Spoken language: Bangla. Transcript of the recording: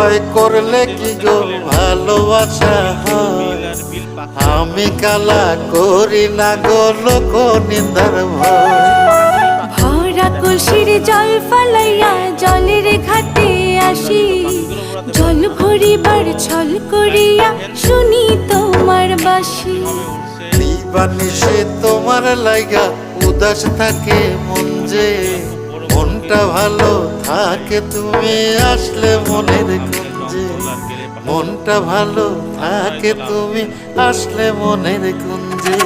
ভয় করলে কি গো ভালোবাসা হয়? আমি কালা করি না গো লোক নিন্দার ভয়। ভরা কলসির জল ফালাইয়া জলের ঘাটে আসি, জল ভরিবার ছল করিয়া শুনি তোমার বাঁশি। নিবানিসে তোমার লাইগা উদাস থাকে মন যে, মনটা ভালো থাকে তুমি আসলে মনের কুঞ্জে। মনটা ভালো থাকে তুমি আসলে মনের কুঞ্জে।